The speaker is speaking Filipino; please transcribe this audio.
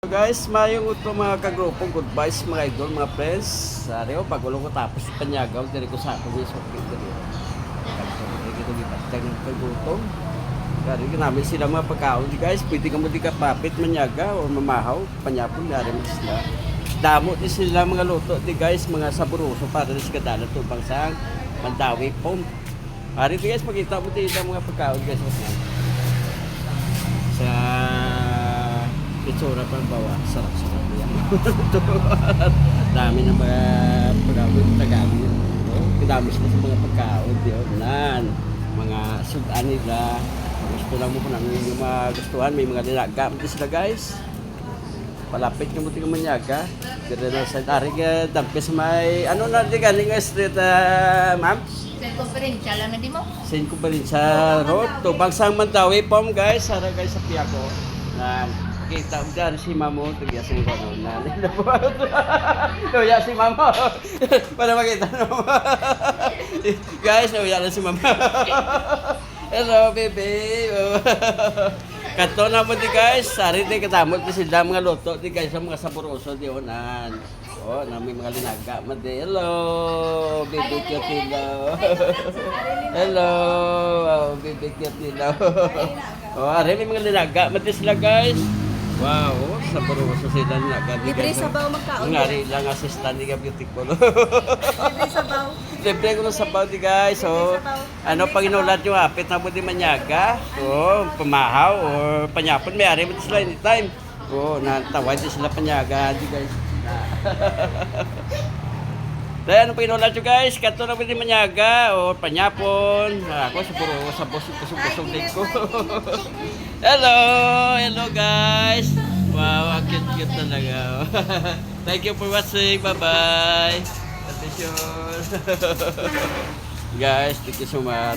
Guys, mayong ito mga kagrupong good vibes mga idol, mga friends. Sari o, pag-ulo ko tapos panyagaw, diri ko sa ako niya shopping diri. Diri ko gipatag ng kagutong. Dari ko namin sila mga pagkaon di guys, pwede ka mo di kapapit manyaga o mamahaw, panyapon dari mo sila. Damo di sila mga luto di guys, mga saburoso para sa kadala tubang sang Mandawi pom. Ari di guys, makita mo di mga pagkaon guys. Sa itsura pang bawa, sarap-sarap yan. Dami ng mga pagkaon Tagalog. No? Kidami sila sa mga pagkaon, nan mga sudan nila. Gusto lang mo kung ano yung magustuhan, may mga nilaga. Hindi sila guys. Palapit ka mo tingnan manyaga. Dire na sa tarig dampis may ano na di galing street ma'am. Sa konferensya lang na di mo? Sin ko pa rin sa road. To bagsang Mandawi pom guys. Sara guys sa Piaco. Na kita mo dyan si Mamo. Tugya sa ko na. Tuya si Mamo. Para makita mo. Guys, tuya na si Mamo. Hello, baby. Kato na mo di guys. Sari di katamot di sila mga luto di guys sa mga saburoso di onan. Oh, nami mga linaga made. Hello, baby Katilo. Hello, baby Katilo. Oh, are may mga linaga made sila guys. Wow, saburoso sila linaga di Libre guys. sabaw magkaon. Ngari lang assistant ni beautiful. Libre sabaw. Libre ko ng sabaw di guys. So, ano pag inulat yung apit na buti manyaga, o pamahaw, o panyapon, may ari mo sila anytime. O, natawad din sila panyaga di guys. Dahil ano pag inulat yung guys, kato na buti manyaga, o panyapon. Ako sa busog din ko. Hello! Hello guys! Wow, ang cute talaga. Thank you for watching. Bye-bye! Attention! Guys, thank you so much.